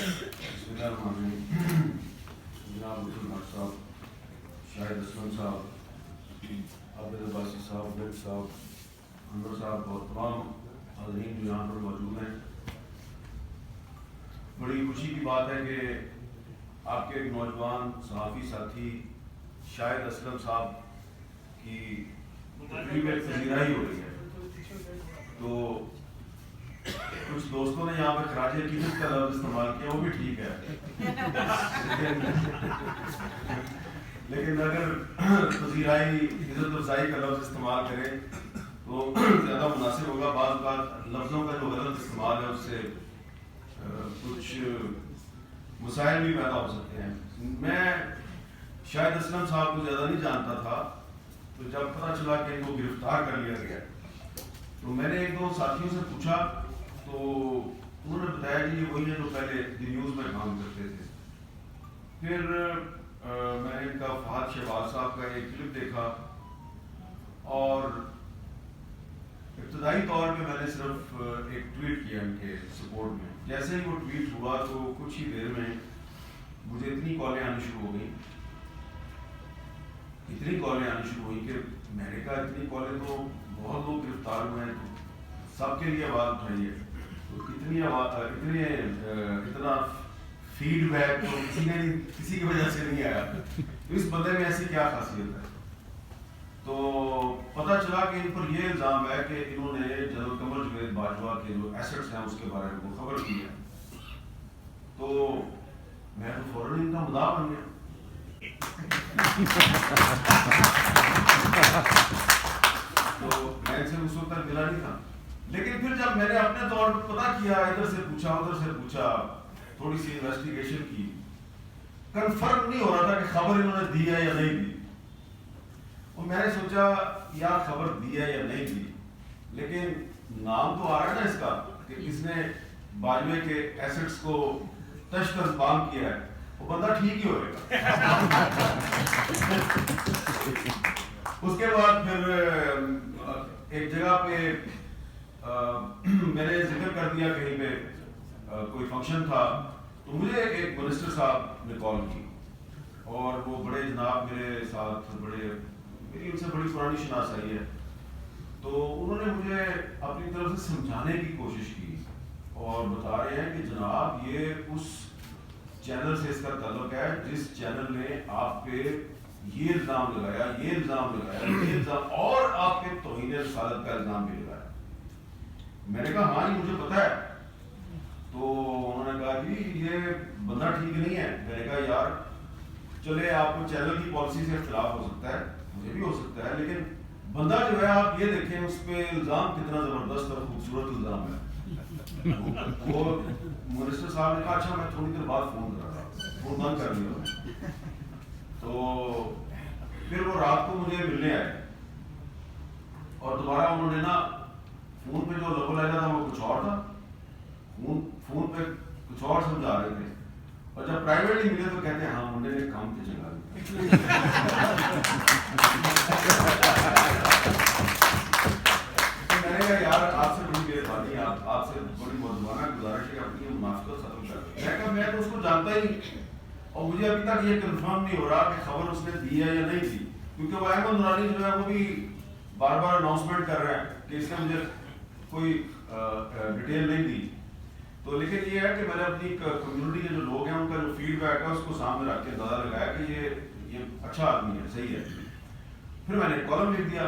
بسم اللہ الرحمن الرحیم. جناب عبدالحق صاحب, شاہد اسلم صاحب, عابد عباسی صاحب, ویب صاحب, انور صاحب اور تمام حاضرین جو یہاں پر موجود ہیں, بڑی خوشی کی بات ہے کہ آپ کے ایک نوجوان صحافی ساتھی شاہد اسلم صاحب کی تقریب پذیرائی ہو رہی ہے. تو کچھ دوستوں نے یہاں پہ خراج عقیدت کا لفظ استعمال کیا, وہ بھی ٹھیک ہے, لیکن اگر پذیرائی, عزت افزائی کا لفظ استعمال کریں تو زیادہ مناسب ہوگا. بعض اوقات لفظوں کا جو غلط استعمال ہے اس سے کچھ مسائل بھی پیدا ہو سکتے ہیں. میں شاہد اسلم صاحب کو زیادہ نہیں جانتا تھا, تو جب پتہ چلا کہ ان کو گرفتار کر لیا گیا تو میں نے ایک دو ساتھیوں سے پوچھا, تو انہوں نے بتایا کہ یہ وہی ہے جو پہلے دی نیوز میں کام کرتے تھے. پھر میں نے ان کا فہد شہباز صاحب کا ایک کلپ دیکھا, اور ابتدائی طور پہ میں نے صرف ایک ٹویٹ کیا ان کے سپورٹ میں. جیسے ہی وہ ٹویٹ ہوا تو کچھ ہی دیر میں مجھے اتنی کالیں آنی شروع ہو گئیں کہ میں نے کہا اتنی کالیں تو بہت لوگ گرفتار ہوئے ہیں, تو سب کے لیے آواز اٹھائیے. اتنا فیڈ بیک تو کسی کی وجہ سے نہیں آیا. تو اس بندے میں ایسی کیا خاصیت ہے؟ تو پتہ چلا کہ ان پر یہ الزام ہے کہ انہوں نے جنرل قمر جاوید باجوہ کے جو ایسٹس ہیں اس کے بارے میں وہ خبر کی ہے. تو میں تو فوراً ان کا مداح بن گیا. تو میں ان سے اس وقت تک ملا نہیں تھا, لیکن پھر جب میں نے اپنے طور پر پتہ کیا, ادھر سے پوچھا ادھر سے پوچھا, تھوڑی سی انویسٹیگیشن کی, کنفرم نہیں ہو رہا تھا کہ خبر انہوں نے دی ہے یا نہیں دی. اور میں نے سوچا یار خبر دی ہے یا نہیں دی, لیکن نام تو آ رہا ہے نا اس کا کہ کس نے باجوے کے ایسٹس کو تشخیص بام کیا ہے, وہ بندہ ٹھیک ہی ہوئے گا. اس کے بعد پھر ایک جگہ پہ میں نے ذکر کر دیا, کہیں پہ کوئی فنکشن تھا, تو مجھے ایک منسٹر صاحب نے کال کی, اور وہ بڑے جناب میرے ساتھ, میری ان سے بڑی پرانی شناسائی ہے. تو انہوں نے مجھے اپنی طرف سے سمجھانے کی کوشش کی, اور بتا رہے ہیں کہ جناب یہ اس چینل سے اس کا تعلق ہے جس چینل نے آپ پہ یہ الزام لگایا, اور آپ پہ توہین رسالت کا الزام بھی لگایا. میں نے کہا ہاں یہ مجھے پتا ہے. تو انہوں نے کہا کہ یہ بندہ ٹھیک نہیں ہے. میں نے کہا یار چلے آپ کو چینل کی پالیسی سے اختلاف ہو سکتا ہے, مجھے بھی ہو سکتا ہے, لیکن بندہ جو ہے آپ یہ دیکھیں اس پہ الزام کتنا زبردست اور خوبصورت الزام ہے. وہ منسٹر صاحب نے کہا اچھا میں تھوڑی دیر بعد فون کر رہا تھا, فون بند کر لیا. تو پھر وہ رات کو مجھے ملنے آئے, اور دوبارہ انہوں نے نا فون پہ جو لفظ لگا تھا وہ کچھ اور تھا, فون پہ کچھ اور سمجھا رہے تھے, اور جب پرائیویٹلی ملے تو کہتے ہیں ہاں منڈے نے کام پہ چلا دیا. میں نے کہا یار آپ سے بڑی مہربانی, آپ سے بڑی مہربانہ گزارش ہے اپنی منافقت ختم کر دیں. میں کہا میں تو اس کو جانتا ہی نہیں, اور مجھے ابھی تک یہ کنفرم نہیں ہو رہا کہ خبر اس نے دی ہے یا نہیں دی, کیونکہ وہ احمد نورانی جو ہے وہ بھی بار بار اناؤنسمنٹ کر رہے ہیں کہ اس نے مجھے کوئی ڈیٹیل نہیں دی. تو لیکن یہ ہے کہ میں نے اپنی کمیونٹی کے جو لوگ ہیں ان کا جو فیڈ بیک ہے اس کو سامنے رکھ کے اندازہ لگایا کہ یہ اچھا آدمی ہے, صحیح ہے. پھر میں نے کالم لکھ دیا,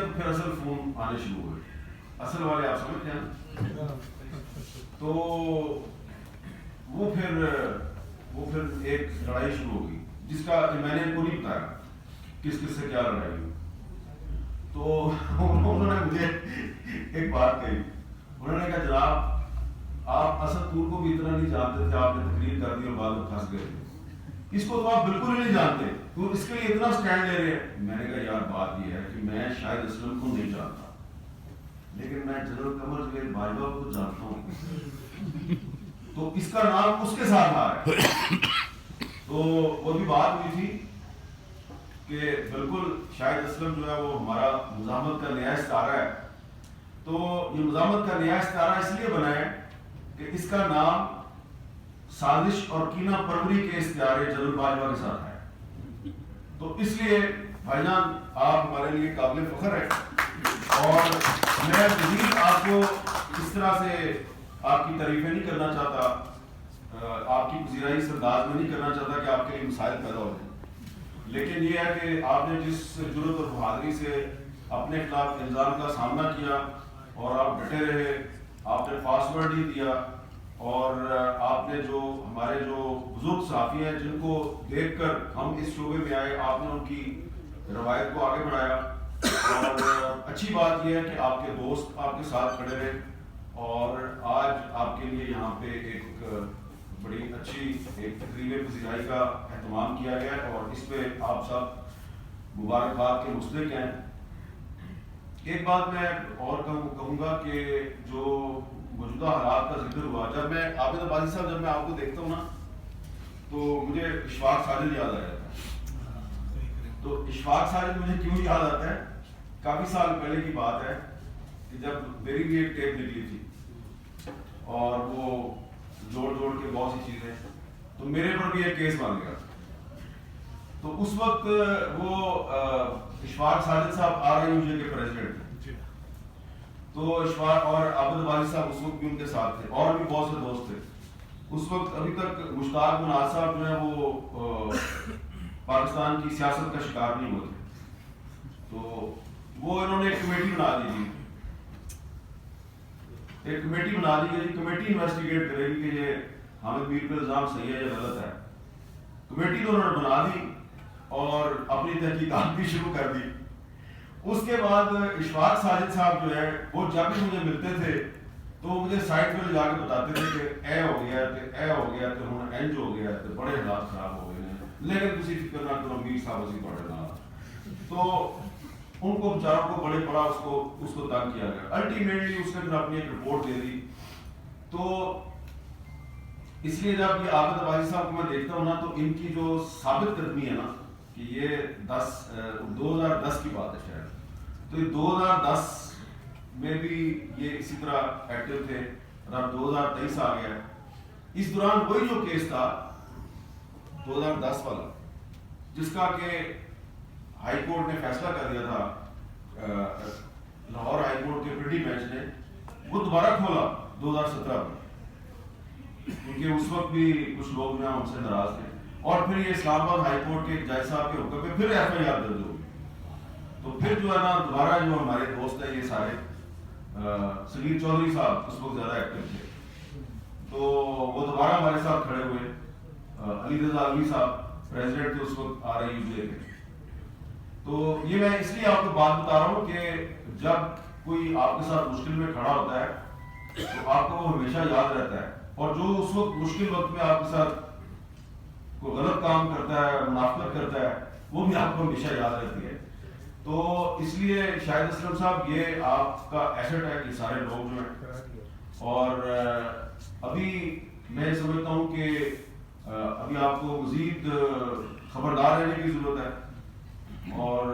تو پھر اصل فون آنے شروع ہوئے, اصل والے آپ سمجھتے ہیں. تو وہ پھر ایک لڑائی شروع ہو گئی جس کا میں نے ان کو نہیں بتایا کس سے کیا لڑائی ہوئی. تو انہوں نے مجھے ایک بات کہی, انہوں نے کہا جناب آپ اسد پور کو بھی اتنا نہیں جانتے تھے, آپ نے تقریر کر دی اور بعد میں پھنس گئے. اس کو تو آپ بالکل ہی نہیں جانتے, تو اس کے لیے اتنا سٹینڈ لے رہے ہیں. میں نے کہا یار بات یہ ہے کہ میں شاہد اسلم کو نہیں جانتا, لیکن میں جنرل قمر جاوید باجوہ کو جانتا ہوں, تو اس کا نام اس کے ساتھ آ رہا ہے. تو وہ بھی بات ہوئی تھی کہ بالکل شاہد اسلم جو ہے وہ ہمارا مزاحمت کا نیا ستارہ ہے. تو یہ مزاحمت کا نیا ستارہ اس لیے بنا ہے کہ اس کا نام سازش اور کینہ پروری کے اشتہار جنرل باجوہ کے ساتھ ہے. تو اس لیے بھائی جان آپ ہمارے لیے قابل فخر ہے, اور میں مزید آپ کو اس طرح سے آپ کی تعریفیں نہیں کرنا چاہتا, آپ کی پذیرائی اس انداز میں نہیں کرنا چاہتا کہ آپ کے لیے مسائل پیدا ہو جائیں, لیکن یہ ہے کہ آپ نے جس جرأت اور بہادری سے اپنے خلاف الزام کا سامنا کیا اور آپ ڈٹے رہے, آپ نے پاسورڈ نہیں دیا, اور آپ نے جو ہمارے جو بزرگ صحافی ہیں جن کو دیکھ کر ہم اس شعبے میں آئے, آپ نے ان کی روایت کو آگے بڑھایا. اور اچھی بات یہ ہے کہ آپ کے دوست آپ کے ساتھ کھڑے رہے, اور آج آپ کے لیے یہاں پہ ایک بڑی اچھی ایک تقریب پذیرائی کا اہتمام کیا گیا ہے, اور اس پہ آپ سب مبارکباد کے مستحق ہیں. ایک بات میں اور کہوں گا کہ جو موجودہ حالات کا ذکر ہوا, جب میں عابد عباسی صاحب جب میں آپ کو دیکھتا ہوں نا تو مجھے اشفاق ساجد یاد آ جاتا ہے. تو اشفاق ساجد مجھے کیوں یاد آتا ہے, کافی سال پہلے کی بات ہے کہ جب میری بھی ایک ٹیپ نکلی تھی اور وہ جوڑ کے بہت سی چیزیں, تو میرے پر بھی ایک کیس بن گیا. تو اس وقت وہ اشفاق ساجد صاحب RIUJ کے پریزیڈنٹ تھے, تو اشفاق اور عابد عباسی صاحب اس وقت بھی ان کے ساتھ تھے, اور بھی بہت سے دوست تھے. اس وقت ابھی تک مشتاق مناز صاحب جو ہے وہ پاکستان کی سیاست کا شکار نہیں ہوئے تھے, تو وہ انہوں نے ایک کمیٹی بنا دی تھی, ایک کمیٹی بنا دی گئی, کمیٹی انویسٹیگیٹ کرے گی کہ یہ حامد میر پہ الزام صحیح ہے یا غلط ہے. کمیٹی تو انہوں نے بنا دی اور اپنی تحقیقات بھی شروع کر دی. اس کے بعد اشفاق ساجد صاحب جو ہے وہ جب بھی مجھے ملتے تھے تو مجھے سائٹ پہ لے جا کے بتاتے تھے کہ اے ہو گیا, کہ اے ہو گیا, کہ ہوں انج ہو گیا, کہ بڑے حالات خراب ہو گئے ہیں, لیکن کسی فکر نہ کرو میر صاحب اسی پڑھے نہ. تو ان کو بیچاروں کو بڑے پڑا اس کو تنگ کیا گیا. الٹیمیٹلی اس نے پھر اپنی ایک رپورٹ دے دی. تو اس لیے جب یہ عابد عباسی صاحب کو میں دیکھتا ہوں نا تو ان کی جو ثابت قدمی ہے نا کہ یہ 2010 کی بات ہے شاید, تو یہ 2010 میں بھی یہ اسی طرح ایکٹیو تھے, اور اب 2023 آ گیا. اس دوران وہی جو کیس تھا 2010 والا, جس کا کہ ہائی کورٹ نے فیصلہ کر دیا تھا, لاہور ہائی کورٹ کے پریٹی بینچ نے, وہ دوبارہ کھولا 2017 میں, کیونکہ اس وقت بھی کچھ لوگ جو ہیں ہم سے ناراض تھے. اور پھر یہ اسلام آباد ہائی کورٹ کے جج صاحب کے حکم پہ پھر FIR درج ہوگی. تو پھر جو ہے نا دوبارہ جو ہمارے دوست ہیں یہ سارے, سلیم چودھری صاحب اس وقت زیادہ ایکٹیو تھے, تو وہ دوبارہ ہمارے ساتھ کھڑے ہوئے. علی رضا الوی صاحب پریزیڈنٹ تھے اس وقت RIUJ کے. تو یہ میں اس لیے آپ کو بات بتا رہا ہوں کہ جب کوئی آپ کے ساتھ مشکل میں کھڑا ہوتا ہے تو آپ کو وہ ہمیشہ یاد رہتا ہے, اور جو اس وقت مشکل وقت میں آپ کے ساتھ کوئی غلط کام کرتا ہے, منافقت کرتا ہے, وہ بھی آپ کو ہمیشہ یاد رہتی ہے. تو اس لیے شاہد اسلم صاحب یہ آپ کا ایسٹ ہے کہ سارے لوگ جو ہیں, اور ابھی میں سمجھتا ہوں کہ ابھی آپ کو مزید خبردار رہنے کی ضرورت ہے, اور